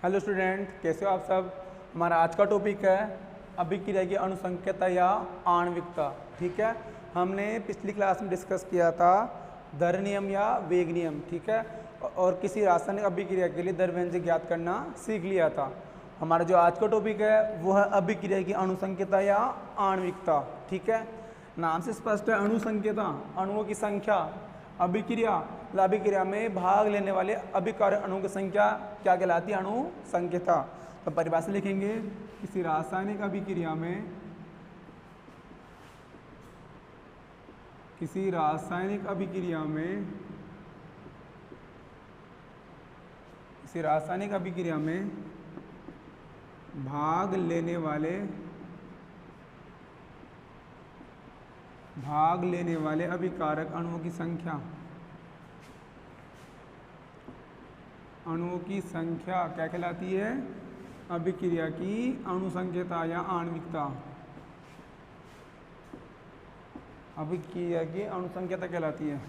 Hello student, कैसे हो आप सब। हमारा आज का टॉपिक है अभिक्रिया की अणुसंख्यता या आणविकता। ठीक है, हमने पिछली क्लास में डिस्कस किया था दर नियम या वेग नियम। ठीक है, और किसी रासायनिक अभिक्रिया के लिए दर व्यंजक ज्ञात करना सीख लिया था। हमारा जो आज का टॉपिक है वो है अभिक्रिया की अणुसंख्यता या आणविकता। ठीक है, नाम से स्पष्ट है, अणुसंख्यता अणुओं की संख्या, अभिक्रिया में भाग लेने वाले अभिकारक अणुओं की संख्या क्या कहलाती है, अणुसंख्यता। तो परिभाषा लिखेंगे, किसी रासायनिक अभिक्रिया में भाग लेने वाले अभिकारक अणुओं की संख्या क्या कहलाती है, अभिक्रिया की अणुसंख्यता या आणविकता। अभिक्रिया की अणुसंख्यता कहलाती है।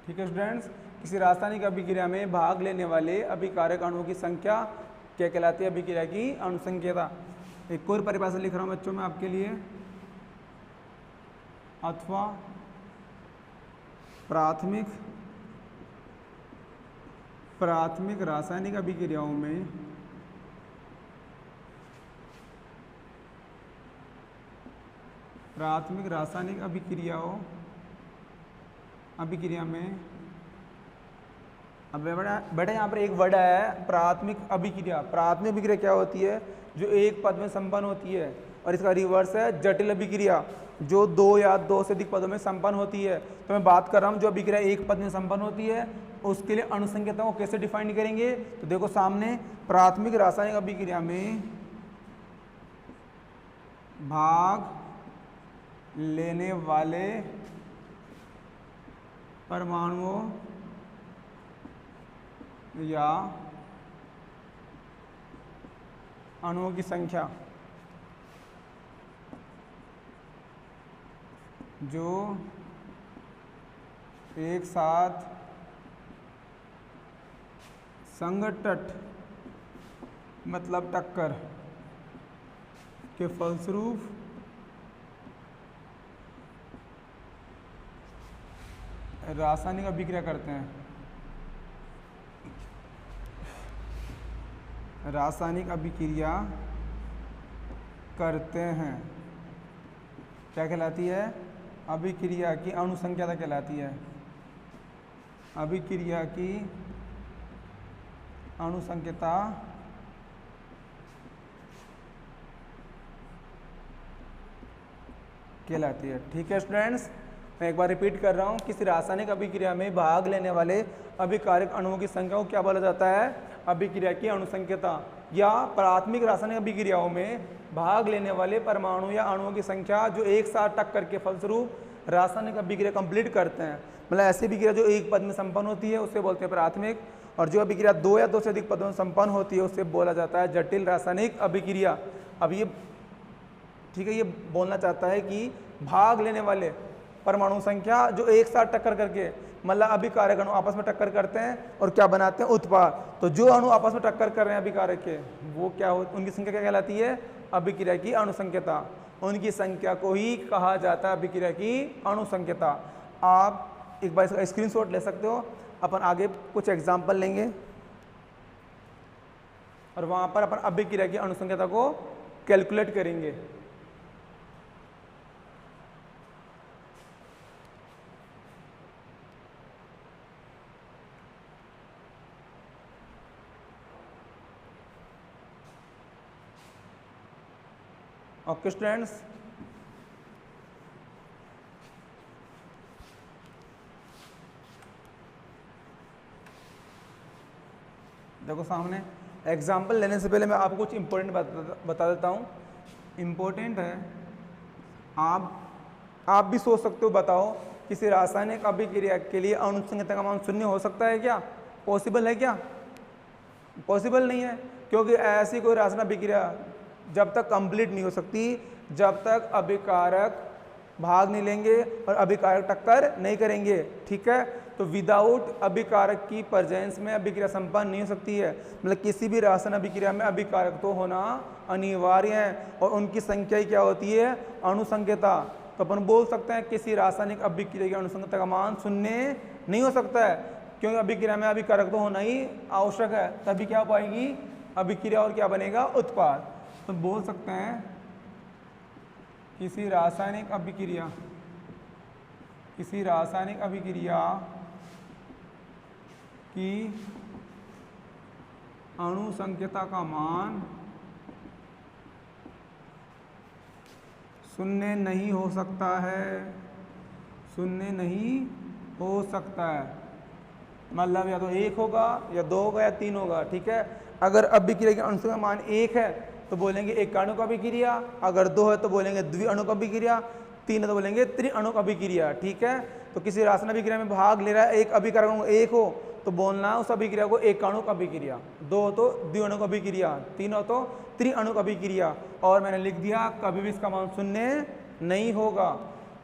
ठीक है स्टूडेंट्स, किसी रासायनिक अभिक्रिया में भाग लेने वाले अभिकारक अणुओं की संख्या क्या कहलाती है, अभिक्रिया की अणुसंख्यता। एक और परिभाषा लिख रहा हूं बच्चों में आपके लिए, अथवा प्राथमिक रासायनिक अभिक्रियाओं में अभिक्रिया में अब बेटा यहाँ पर एक वर्ड है प्राथमिक अभिक्रिया। प्राथमिक अभिक्रिया क्या होती है, जो एक पद में संपन्न होती है, और इसका रिवर्स है जटिल अभिक्रिया, जो दो या दो से अधिक पदों में संपन्न होती है। तो मैं बात कर रहा हूँ जो अभिक्रिया एक पद में संपन्न होती है, उसके लिए अणुसंख्यता को कैसे डिफाइन करेंगे। तो देखो सामने, प्राथमिक रासायनिक अभिक्रिया में भाग लेने वाले परमाणुओं या अणुओं की संख्या जो एक साथ संघट्ट मतलब टक्कर के फलस्वरूप रासायनिक अभिक्रिया करते हैं। क्या कहलाती है, अभिक्रिया की अणुसंख्यता कहलाती है। अभिक्रिया की अणुसंख्यता कहलाती है। ठीक है स्टूडेंट्स, मैं एक बार रिपीट कर रहा हूँ, किसी रासायनिक अभिक्रिया में भाग लेने वाले अभिकारक अणुओं की संख्या को क्या बोला जाता है, अभिक्रिया की अणुसंख्यता। या प्राथमिक रासायनिक अभिक्रियाओं में भाग लेने वाले परमाणु या अणुओं की संख्या जो एक साथ टक्कर के फलस्वरूप रासायनिक अभिक्रिया कंप्लीट करते हैं। मतलब ऐसी अभिक्रिया जो एक पद में संपन्न होती है उससे बोलते हैं प्राथमिक, और जो अभिक्रिया दो या दो से अधिक पदों में संपन्न होती है उससे बोला जाता है जटिल रासायनिक अभिक्रिया। अब ये ठीक है, ये बोलना चाहता है कि भाग लेने वाले परमाणु संख्या जो एक साथ टक्कर करके, मतलब अभिकारक अणु आपस में टक्कर करते हैं और क्या बनाते हैं, उत्पाद। तो जो अणु आपस में टक्कर कर रहे हैं अभिकारक के, वो क्या हो, उनकी संख्या क्या कहलाती है, अभिक्रिया की अणुसंख्यता। उनकी संख्या को ही कहा जाता है अभिक्रिया की अणुसंख्यता। आप एक बार इसका स्क्रीनशॉट ले सकते हो, अपन आगे कुछ एग्जाम्पल लेंगे और वहां पर अपन अभिक्रिया की अणुसंख्यता को कैलकुलेट करेंगे। ओके स्टूडेंट्स, देखो सामने एग्जाम्पल लेने से पहले मैं आपको कुछ इंपॉर्टेंट बता देता हूँ। इम्पोर्टेंट है, आप भी सोच सकते हो, बताओ किसी रासायनिक अभिक्रिया के लिए अणुसंख्यता का मान शून्य हो सकता है क्या? पॉसिबल है क्या? पॉसिबल नहीं है, क्योंकि ऐसी कोई रासायनिक अभिक्रिया जब तक कंप्लीट नहीं हो सकती जब तक अभिकारक भाग नहीं लेंगे और अभिकारक टक्कर नहीं करेंगे। ठीक है, तो विदाउट अभिकारक की प्रेजेंस में अभिक्रिया संपन्न नहीं हो सकती है। मतलब किसी भी रासायनिक अभिक्रिया में अभिकारक तो होना अनिवार्य है और उनकी संख्या क्या होती है, अणुसंख्यता। तो अपन बोल सकते हैं किसी रासायनिक अभिक्रिया की अणुसंख्यता का मान शून्य नहीं हो सकता है, क्योंकि अभिक्रिया में अभिकारक तो होना ही आवश्यक है, तभी क्या हो पाएगी अभिक्रिया और क्या बनेगा, उत्पाद। तो बोल सकते हैं किसी रासायनिक अभिक्रिया की अणुसंख्यता का मान शून्य नहीं हो सकता है, शून्य नहीं हो सकता है। मतलब या तो 1 होगा या 2 होगा या 3 होगा। ठीक है, अगर अभिक्रिया की अणुसंख्या मान 1 है तो बोलेंगे एक आणुक अभिक्रिया, अगर 2 है तो बोलेंगे द्विअणुक अभिक्रिया, 3 है तो बोलेंगे त्रिअणुक अभिक्रिया। ठीक है, तो किसी रासायनिक अभिक्रिया में भाग ले रहा है, एक अभिकारक 1 हो तो बोलना उस अभिक्रिया को एकाणुक अभिक्रिया, 2 हो तो द्विअणुक अभिक्रिया, 3 हो तो त्रिअणुक अभिक्रिया। और मैंने लिख दिया कभी भी इसका मान शून्य नहीं होगा।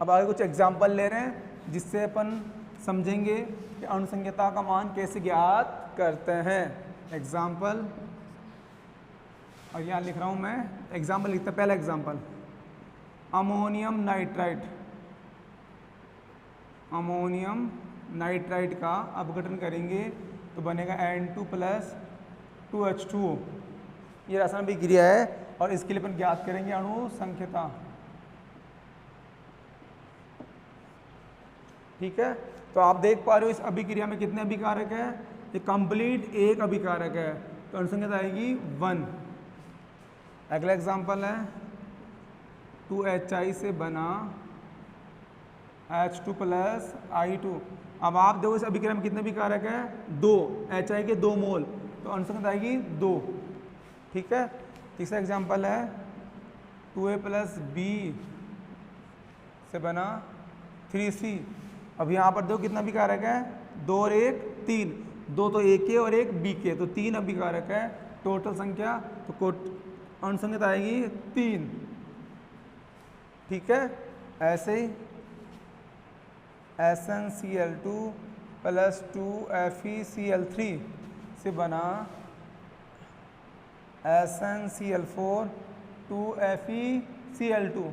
अब आगे कुछ एग्जाम्पल ले रहे हैं जिससे अपन समझेंगे कि अणुसंख्यता का मान कैसे ज्ञात करते हैं। एग्जाम्पल, और यहाँ लिख रहा हूँ मैं एग्जाम्पल लिखता, पहला example ammonium nitrite. Ammonium nitrite का अपघटन करेंगे तो बनेगा N2 + 2H2O। ये रासायनिक अभिक्रिया है और इसके लिए अपन ज्ञात करेंगे अणुसंख्यता। ठीक है, तो आप देख पा रहे हो इस अभिक्रिया में कितने अभिकारक है, ये कंप्लीट एक अभिकारक है, तो अणुसंख्यता आएगी 1। अगला एग्जाम्पल है 2HI से बना H2 + I2। अब आप देखो इस अभिक्रिया में कितने अभिकारक है, 2, HI के 2 मोल, तो अणुसंख्यता आएगी 2। ठीक है, तीसरा एग्जाम्पल है 2A + B से बना 3C। अब यहाँ पर देखो कितना अभिकारक है, 2 और 1 3, 2 तो A के और 1 B के, तो 3 अभिकारक है टोटल संख्या, तो अणुसंख्यता आएगी 3। ठीक है, ऐसे ही SnCl2 + 2FeCl3 से बना SnCl4 2FeCl2।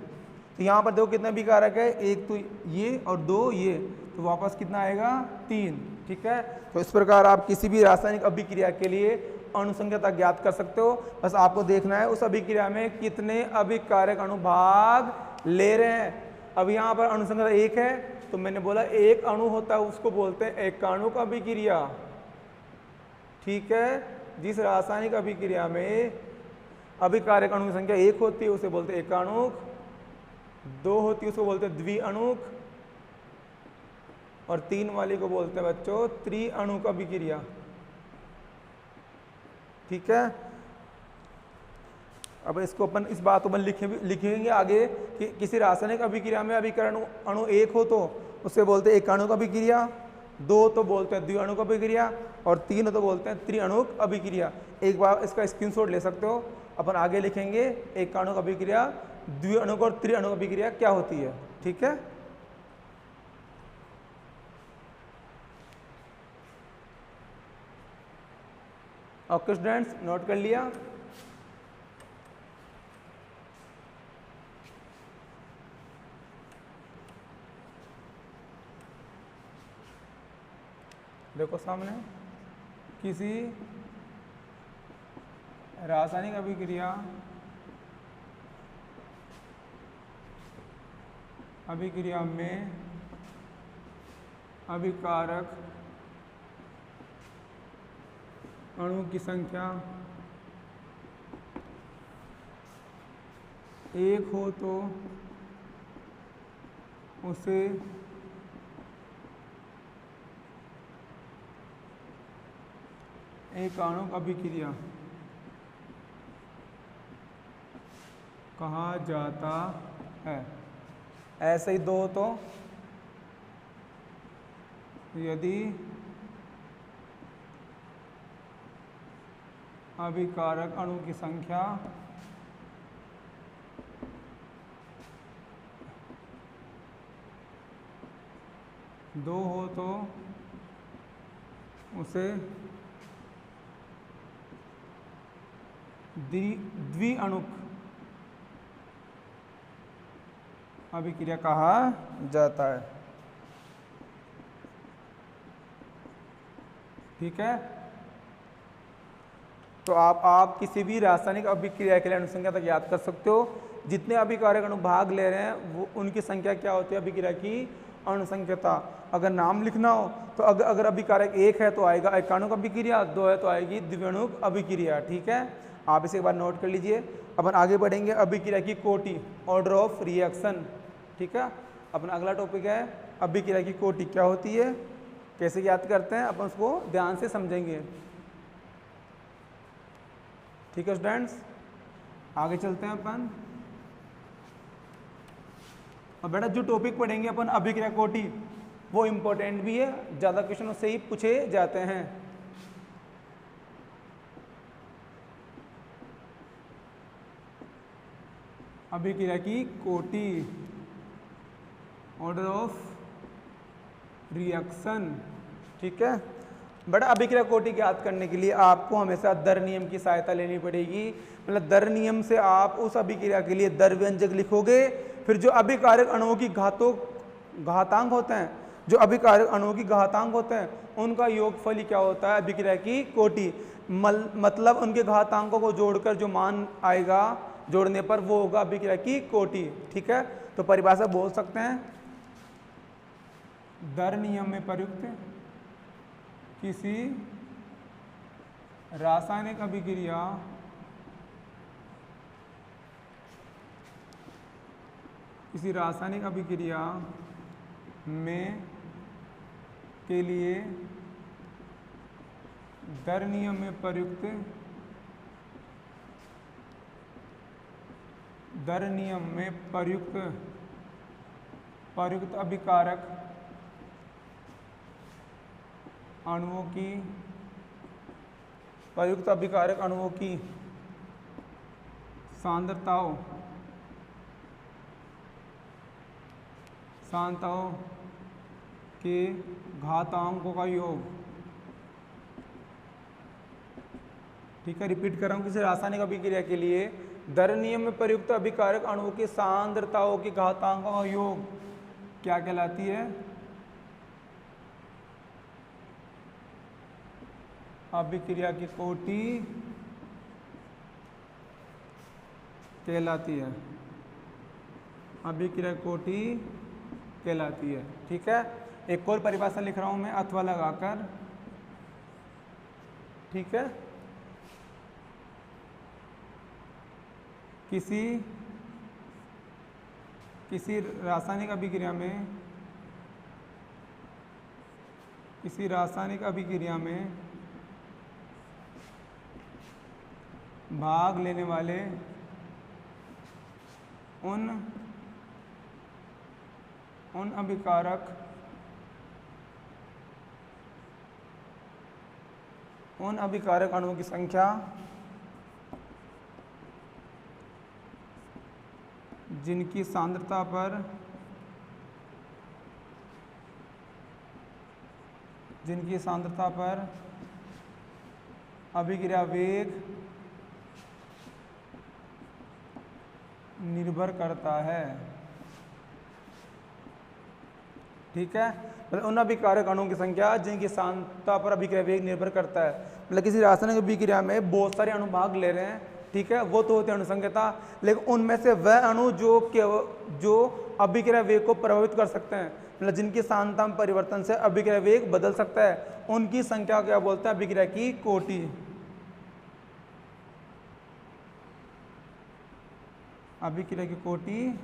तो यहाँ पर देखो कितने अभिकारक है, 1 तो ये और 2 ये, तो वापस कितना आएगा 3। ठीक है, तो इस प्रकार आप किसी भी रासायनिक अभिक्रिया के लिए अणुसंख्यता ज्ञात कर सकते हो। बस आपको देखना है उस अभिक्रिया में कितने अभिकारक अणु भाग ले रहे हैं। अब यहाँ पर अणुसंख्यता 1 है तो मैंने बोला एक अणु होता है उसको बोलते हैं एकाणुक अभिक्रिया। ठीक है, जिस रासायनिक अभिक्रिया में अभिकारक अणु की संख्या 1 होती है उसे बोलते हैं एकाणुक, 2 होती है उसको बोलते हैं द्विअणुक, और 3 वाली को बोलते हैं बच्चों त्रिअणुक अभिक्रिया। ठीक है, अब इसको अपन इस बात को अपन लिखेंगे आगे कि किसी रासायनिक अभिक्रिया में अभिकरण अणु 1 हो तो उसे बोलते हैं एकाणुक अभिक्रिया, 2 तो बोलते हैं द्विअणुक अभिक्रिया, और 3 तो बोलते हैं त्रिअणुक अभिक्रिया। एक बार इसका स्क्रीनशॉट ले सकते हो। अपन आगे लिखेंगे एकाणुक अभिक्रिया, द्विअणुक और त्रिअणुक अभिक्रिया क्या होती है। ठीक है, ओके स्टूडेंट्स, नोट कर लिया। देखो सामने किसी रासायनिक अभिक्रिया में अभिकारक अणु की संख्या 1 हो तो उसे एकाणुक अभिक्रिया कहा जाता है। ऐसे ही 2 तो यदि अभिकारक अणु की संख्या 1 दो हो तो उसे द्विअणुक अभिक्रिया कहा जाता है। ठीक है, तो आप किसी भी रासायनिक अभिक्रिया के लिए अनुसंख्या तक याद कर सकते हो। जितने अभिकारक अणु भाग ले रहे हैं वो उनकी संख्या क्या होती है, अभिक्रिया की अनुसंख्यता। अगर नाम लिखना हो तो अगर अभिकारक एक है तो आएगा एकाणुक अभिक्रिया, दो है तो आएगी द्विअणुक अभिक्रिया। ठीक है, आप इसे एक बार नोट कर लीजिए। अपन आगे बढ़ेंगे, अभिक्रिया की कोटि, ऑर्डर ऑफ रिएक्शन। ठीक है, अपना अगला टॉपिक है अभिक्रिया की कोटि क्या होती है, कैसे याद करते हैं, अपन उसको ध्यान से समझेंगे। ठीक है स्टूडेंट्स, आगे चलते हैं अपन। और बेटा जो टॉपिक पढ़ेंगे अपन अभिक्रिया कोटि वो इम्पोर्टेंट भी है, ज़्यादा क्वेश्चन उससे ही पूछे जाते हैं। अभिक्रिया की कोटि, ऑर्डर ऑफ रिएक्शन। ठीक है बेटा, अभिक्रिया कोटि को याद करने के लिए आपको हमेशा दर नियम की सहायता लेनी पड़ेगी। मतलब दर नियम से आप उस अभिक्रिया के लिए दर व्यंजक लिखोगे, फिर जो अभिकारक अणुओं की घातांक होते हैं, जो अभिकारक अणुओं की घातांक होते हैं उनका योगफल ही क्या होता है, अभिक्रिया की कोटि। मतलब उनके घातांकों को जोड़कर जो मान आएगा, जोड़ने पर वो होगा अभिक्रिया की कोटि। ठीक है, तो परिभाषा बोल सकते हैं, दर नियम में प्रयुक्त किसी रासायनिक अभिक्रिया में के लिए दर नियम में प्रयुक्त अभिकारक अणुओं की सांद्रताओं के घातांकों का योग। ठीक है, रिपीट कर रहा हूं, किसी रासायनिक अभिक्रिया के लिए दर नियम में प्रयुक्त अभिकारक अणुओं की सांद्रताओं के घातांकों का योग क्या कहलाती है, अभिक्रिया की कोटि कहलाती है। अभिक्रिया कोटि कहलाती है। ठीक है, एक और परिभाषा लिख रहा हूं मैं अथवा लगाकर। ठीक है, किसी रासायनिक अभिक्रिया में भाग लेने वाले उन अभिकारक अणुओं की संख्या जिनकी सांद्रता पर अभिक्रिया वेग निर्भर करता है। ठीक है, मतलब उन अभिकारक अणुओं की संख्या जिनकी सांद्रता पर अभिक्रिया वेग निर्भर करता है। मतलब किसी रासायनिक अभिक्रिया में बहुत सारे अणु भाग ले रहे हैं, ठीक है, वो तो होते हैं अनुसंख्यता, लेकिन उनमें से वह अणु जो अभिक्रिया वेग को प्रभावित कर सकते हैं, मतलब जिनकी सांद्रता में परिवर्तन से अभिक्रिया वेग बदल सकता है, उनकी संख्या क्या बोलते हैं, अभिक्रिया की कोटि। अभिक्रिया की कोटि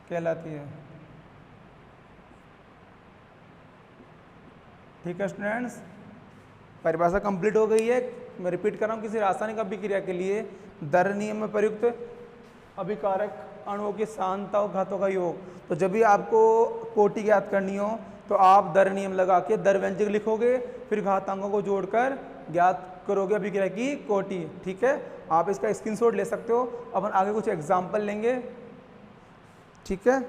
कहलाती है। ठीक है स्टूडेंट्स, परिभाषा कंप्लीट हो गई है। मैं रिपीट कर रहा हूँ, किसी रासायनिक अभिक्रिया के लिए दर नियम में प्रयुक्त अभिकारक अणुओं की सांद्रता घातों का योग। तो जब भी आपको कोटि ज्ञात करनी हो तो आप दर नियम लगा के दर व्यंजक लिखोगे, फिर घातांकों को जोड़कर ज्ञात करोगे अभिक्रिया की कोटि। ठीक है, आप इसका स्क्रीनशॉट ले सकते हो। अपन आगे कुछ एग्जाम्पल लेंगे। ठीक है,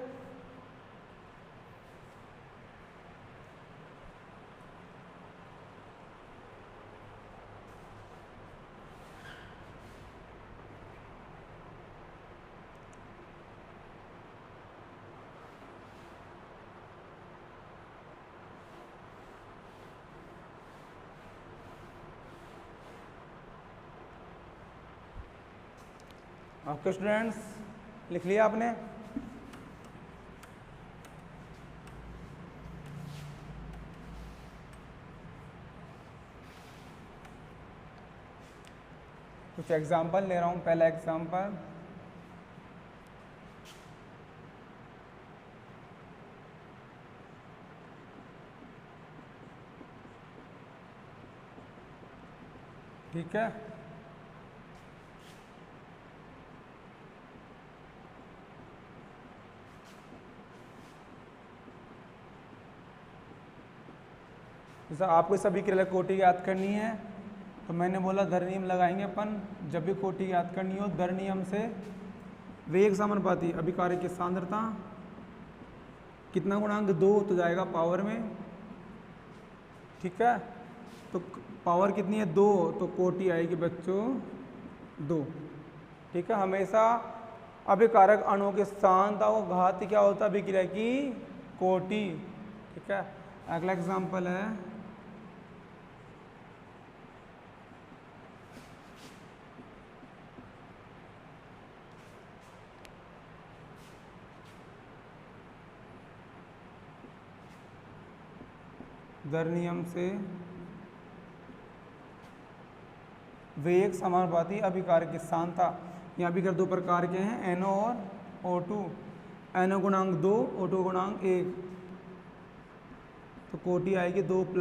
ओके स्टूडेंट्स, लिख लिया आपने? कुछ एग्जाम्पल ले रहा हूँ। पहला एग्जाम्पल, ठीक है। जैसा आपको सभी क्रिया कोटि याद करनी है तो मैंने बोला दर नियम लगाएंगे अपन। जब भी कोटि याद करनी हो दर नियम से वेग समानुपाती अभिकार्य की सांद्रता कितना गुणांक 2 तो जाएगा पावर में, ठीक है। तो पावर कितनी है 2, तो कोटि आएगी बच्चों 2, ठीक है। हमेशा अभिकारक अणुओं की सांद्रता को घात क्या होता है अभिक्रिया की कोटि, ठीक है। अगला एग्जाम्पल है दर नियम से वेग समानुपाती अभिकार की सांद्रता। यहाँ भी कर दो प्रकार के हैं, NO और O2। NO गुणांक 2, O2 गुणांक 1, तो कोटि आएगी 2 +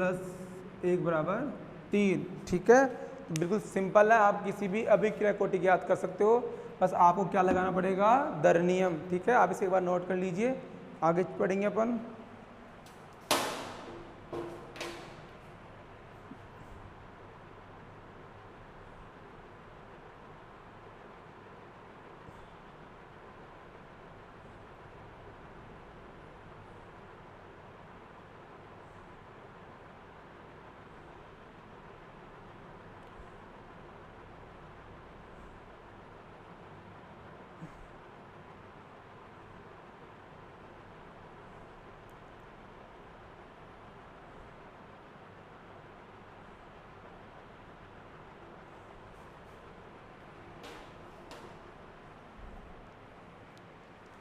1 = 3, ठीक है। तो बिल्कुल सिंपल है, आप किसी भी अभिक्रिया कोटि की याद कर सकते हो, बस आपको क्या लगाना पड़ेगा दर नियम, ठीक है। आप इसे एक बार नोट कर लीजिए, आगे पढ़ेंगे अपन।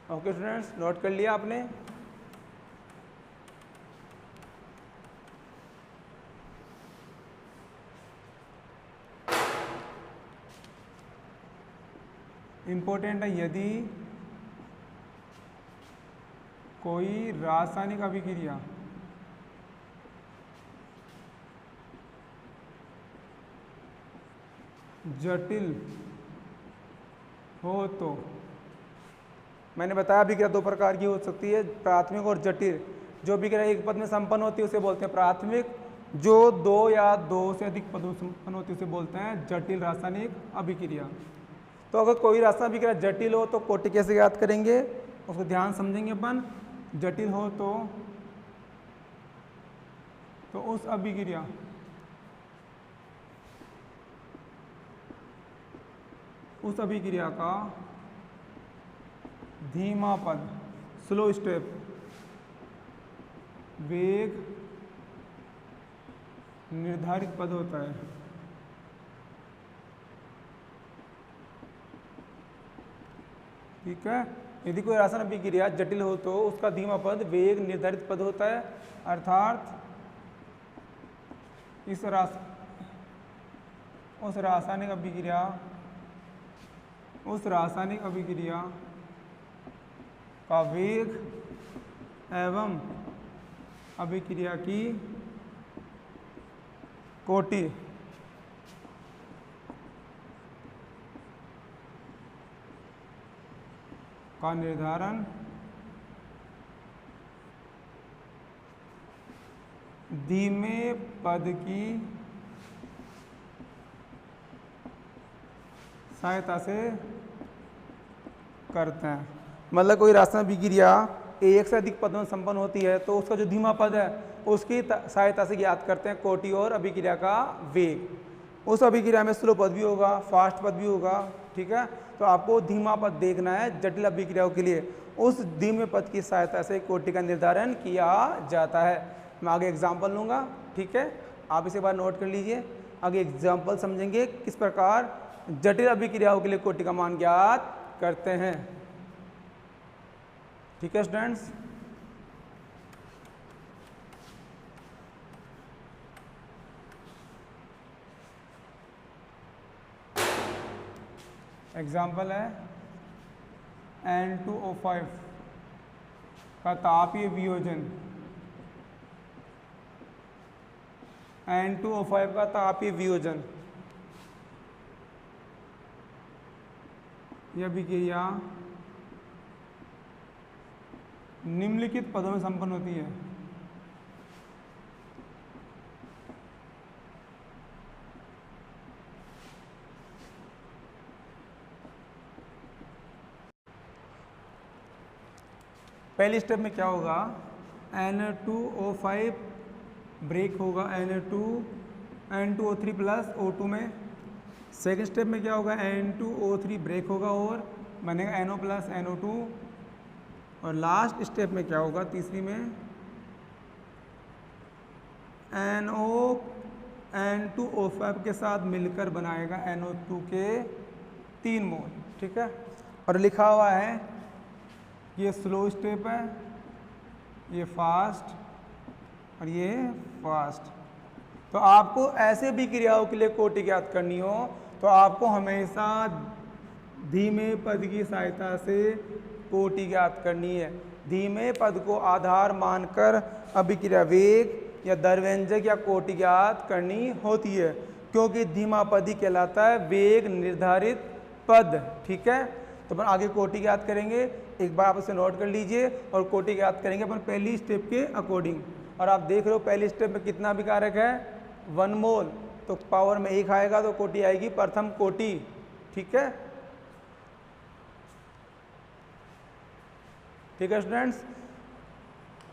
ओके स्टूडेंट्स, नोट कर लिया आपने? इम्पोर्टेंट है, यदि कोई रासायनिक अभिक्रिया जटिल हो तो, मैंने बताया अभिक्रिया 2 प्रकार की हो सकती है, प्राथमिक और जटिल। जो अभिक्रिया एक पद में संपन्न होती है उसे बोलते हैं प्राथमिक, जो 2 या 2 से अधिक पदों से संपन्न होती है उसे बोलते हैं जटिल रासायनिक अभिक्रिया। तो अगर कोई रासायनिक अभिक्रिया जटिल हो तो कोटि कैसे याद करेंगे, उसको ध्यान समझेंगे अपन। जटिल हो तो उस अभिक्रिया का धीमा पद, स्लो स्टेप, वेग निर्धारित पद होता है। ठीक है। यदि कोई रासायनिक अभिक्रिया जटिल हो तो उसका धीमा पद वेग निर्धारित पद होता है, अर्थात उस रासायनिक अभिक्रिया का वेग एवं अभिक्रिया की कोटि का निर्धारण धीमे पद की सहायता से करते हैं। मतलब कोई रासायनिक अभिक्रिया एक से अधिक पदों में संपन्न होती है तो उसका जो धीमा पद है उसकी सहायता से ज्ञात करते हैं कोटि और अभिक्रिया का वेग। उस अभिक्रिया में स्लो पद भी होगा, फास्ट पद भी होगा, ठीक है। तो आपको धीमा पद देखना है जटिल अभिक्रियाओं के लिए, उस धीमे पद की सहायता से कोटि का निर्धारण किया जाता है। मैं आगे एग्जाम्पल लूँगा, ठीक है। आप इसे बार नोट कर लीजिए, आगे एग्जाम्पल समझेंगे किस प्रकार जटिल अभिक्रियाओं के लिए कोटि का मान ज्ञात करते हैं। ठीक है स्टूडेंट्स। एग्जाम्पल है N2O5 का तापीय वियोजन, N2O5 का तापीय वियोजन। यह अभिक्रिया निम्नलिखित पदों में संपन्न होती है। पहली स्टेप में क्या होगा, N2O5 ब्रेक होगा N2O3 प्लस O2 में। सेकेंड स्टेप में क्या होगा, N2O3 ब्रेक होगा और बनेगा NO प्लस NO2। और लास्ट स्टेप में क्या होगा, तीसरी में N2O5 के साथ मिलकर बनाएगा NO2 के 3 मोल। ठीक है। और लिखा हुआ है ये स्लो स्टेप है, ये फास्ट और ये फास्ट। तो आपको ऐसे भी क्रियाओं के लिए कोटि ज्ञात करनी हो तो आपको हमेशा धीमे पद की सहायता से कोटि ज्ञात करनी है। धीमे पद को आधार मानकर अभिक्रिया वेग या दरव्यंजक या कोटि ज्ञात करनी होती है, क्योंकि धीमा पद ही कहलाता है वेग निर्धारित पद। ठीक है। तो अपन आगे कोटि ज्ञात करेंगे, एक बार आप उसे नोट कर लीजिए और कोटि ज्ञात करेंगे अपन पहली स्टेप के अकॉर्डिंग। और आप देख रहे हो पहली स्टेप में कितना अभिकारक है, 1 मोल। तो पावर में 1 आएगा तो कोटि आएगी प्रथम कोटि। ठीक है। ठीक है स्टूडेंट्स।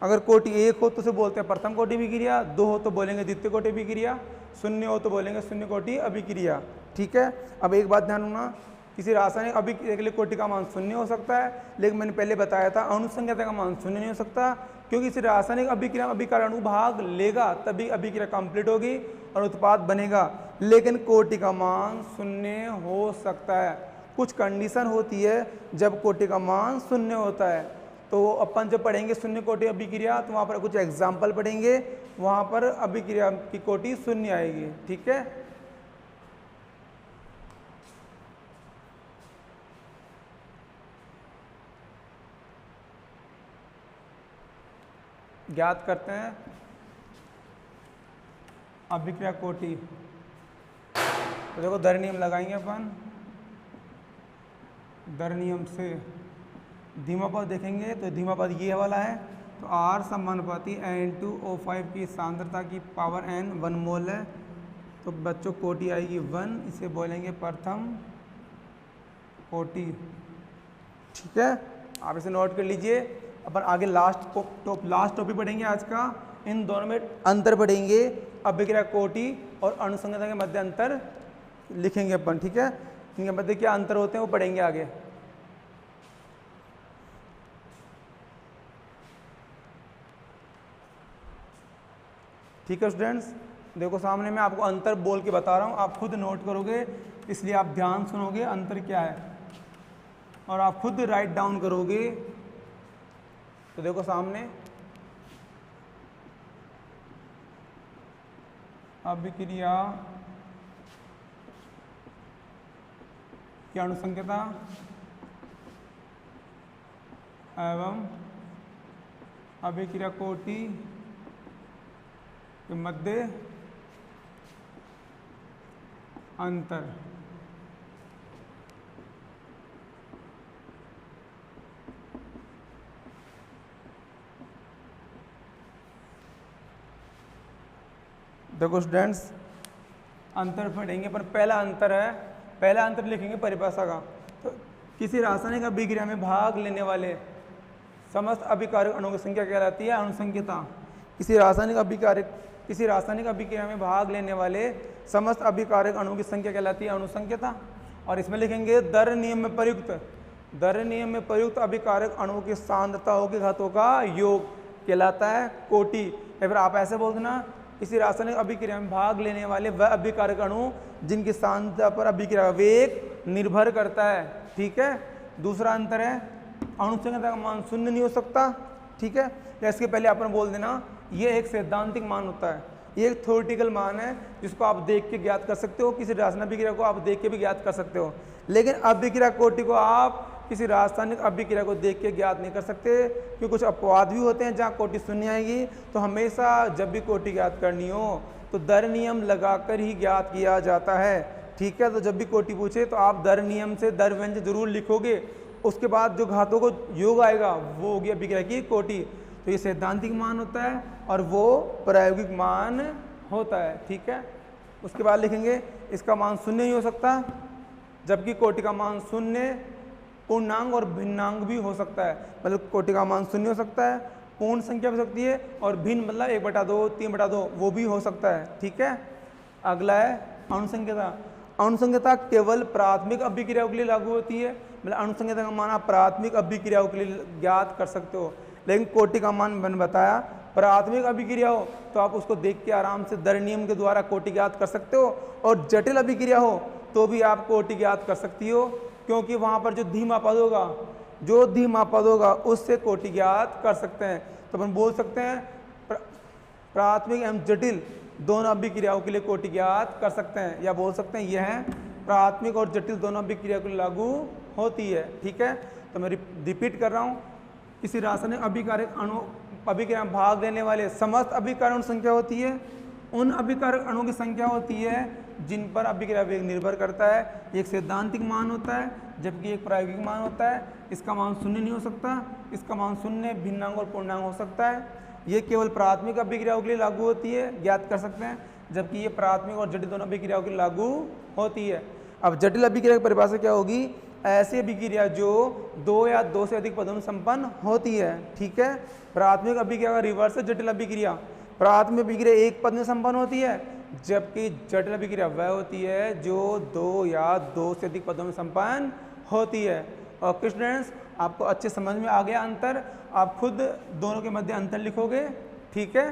अगर कोटि 1 हो तो उसे बोलते हैं प्रथम कोटि अभिक्रिया, 2 हो तो बोलेंगे द्वितीय कोटि अभिक्रिया, 0 हो तो बोलेंगे शून्य कोटि अभिक्रिया। ठीक है। अब एक बात ध्यान रखना, किसी रासायनिक अभिक्रिया के लिए कोटि का मान 0 हो सकता है, लेकिन मैंने पहले बताया था अणुसंख्या का मान 0 नहीं हो सकता, क्योंकि इस रासायनिक अभिक्रिया में अभिकारक अणु भाग लेगा तभी अभिक्रिया कंप्लीट होगी और उत्पाद बनेगा। लेकिन कोटि का मान 0 हो सकता है। कुछ कंडीशन होती है जब कोटि का मान 0 होता है। तो अपन जब पढ़ेंगे शून्य कोटि अभिक्रिया तो वहाँ पर कुछ एग्जाम्पल पढ़ेंगे, वहाँ पर अभिक्रिया की कोटि 0 आएगी। ठीक है। ज्ञात करते हैं अभिक्रिया कोटि। तो देखो दर नियम लगाएंगे अपन। दर नियम से धीमा पद देखेंगे तो धीमा पद ये वाला है, तो R समानुपाती N2O5 की सांद्रता की पावर n 1 मोल है। तो बच्चों कोटि आएगी 1, इसे बोलेंगे प्रथम कोटि। ठीक है। आप इसे नोट कर लीजिए। अपन आगे लास्ट टॉपिक पढ़ेंगे आज का। इन दोनों में अंतर पढ़ेंगे, अभिक्रिया कोटि और अणुसंख्या के मध्य अंतर लिखेंगे अपन। ठीक है। इनके मध्य क्या अंतर होते हैं वो पढ़ेंगे आगे। ठीक है स्टूडेंट्स। देखो सामने मैं आपको अंतर बोल के बता रहा हूँ, आप खुद नोट करोगे, इसलिए आप ध्यान सुनोगे अंतर क्या है और आप खुद राइट डाउन करोगे। तो देखो सामने अभिक्रिया की अणुसंख्यता एवं अभिक्रिया कोटि के मध्य अंतर। देखो स्टूडेंट्स अंतर पढ़ेंगे, पर पहला अंतर है, पहला अंतर लिखेंगे परिभाषा का। तो किसी रासायनिक अभिक्रिया में भाग लेने वाले समस्त अभिकारक अणुओं की संख्या कहलाती है अणुसंख्यता। किसी रासायनिक अभिक्रिया में भाग लेने वाले समस्त अभिकारक अणुओं की संख्या कहलाती है अणुसंख्यता। और इसमें लिखेंगे दर नियम में प्रयुक्त अभिकारक अणुओं की सांद्रताओं के घातों का योग कहलाता है कोटि। या फिर आप ऐसे बोल देना किसी रासायनिक अभिक्रिया में भाग लेने वाले वह अभिकारक अणु जिनकी सांद्रता पर अभिक्रिया वेग निर्भर करता है। ठीक है, दूसरा अंतर है अणु संख्या का मान शून्य नहीं हो सकता। ठीक है, या इसके पहले अपन बोल देना ये एक सैद्धांतिक मान होता है, ये एक थ्योरेटिकल मान है जिसको आप देख के ज्ञात कर सकते हो, किसी रासायनिक अभिक्रिया को आप देख के भी ज्ञात कर सकते हो, लेकिन अभिक्रिया कोटि को आप किसी रासायनिक अभिक्रिया को देख के ज्ञात नहीं कर सकते, क्योंकि कुछ अपवाद भी होते हैं जहाँ कोटि शून्य आएगी। तो हमेशा जब भी कोटि ज्ञात करनी हो तो दर नियम लगाकर ही ज्ञात किया जाता है। ठीक है, तो जब भी कोटि पूछे तो आप दर नियम से दर व्यंजक जरूर लिखोगे, उसके बाद जो घातों को योग आएगा वो होगी अभिक्रिया की कोटि। तो ये सैद्धांतिक मान होता है और वो प्रायोगिक मान होता है। ठीक है, उसके बाद लिखेंगे इसका मान शून्य नहीं हो सकता, जबकि कोटि का मान शून्य पूर्णांक और भिन्नांक भी हो सकता है। मतलब कोटि का मान शून्य हो सकता है, पूर्ण संख्या हो सकती है, और भिन्न मतलब 1/2 3/2 वो भी हो सकता है। ठीक है, अगला है अणुसंख्यता। अणुसंख्यता केवल प्राथमिक अभिक्रियाओं के लिए लागू होती है, मतलब अणुसंख्यता का मान आप प्राथमिक अभिक्रियाओं के लिए ज्ञात कर सकते हो, लेकिन कोटि का मान मैंने बताया प्राथमिक अभिक्रिया हो तो आप उसको देख के आराम से दर नियम के द्वारा कोटि ज्ञात कर सकते हो, और जटिल अभिक्रिया हो तो भी आप कोटि ज्ञात कर सकती हो, क्योंकि वहाँ पर जो धीमा पद होगा उससे कोटि ज्ञात कर सकते हैं। तो अपन बोल सकते हैं प्राथमिक एवं जटिल दोनों अभिक्रियाओं के लिए कोटि ज्ञात कर सकते हैं, या बोल सकते हैं यह प्राथमिक और जटिल दोनों अभिक्रिया के लिए लागू होती है। ठीक है, तो मैं रिपीट कर रहा हूँ, किसी रासायनिक अभिकारक अणु अभिक्रिया में भाग लेने वाले समस्त अभिकारक अणु संख्या होती है, उन अभिकारक अणुओं की संख्या होती है जिन पर अभिक्रिया वेग निर्भर करता है। एक सैद्धांतिक मान होता है जबकि एक प्रायोगिक मान होता है। इसका मान शून्य नहीं हो सकता, इसका मान शून्य भिन्नांक और पूर्णांक हो सकता है। ये केवल प्राथमिक अभिक्रियाओं के लिए लागू होती है, ज्ञात कर सकते हैं, जबकि ये प्राथमिक और जटिल दोनों अभिक्रियाओं के लिए लागू होती है। अब जटिल अभिक्रिया की परिभाषा क्या होगी? ऐसी अभिक्रिया जो 2 या 2 से अधिक पदों में संपन्न होती है। ठीक है, प्राथमिक अभिक्रिया का रिवर्स है जटिल अभिक्रिया। प्राथमिक अभिक्रिया एक पद में संपन्न होती है, जबकि जटिल अभिक्रिया वह होती है जो 2 या 2 से अधिक पदों में संपन्न होती है। और स्टूडेंट्स, आपको अच्छे समझ में आ गया अंतर, आप खुद दोनों के मध्य अंतर लिखोगे। ठीक है।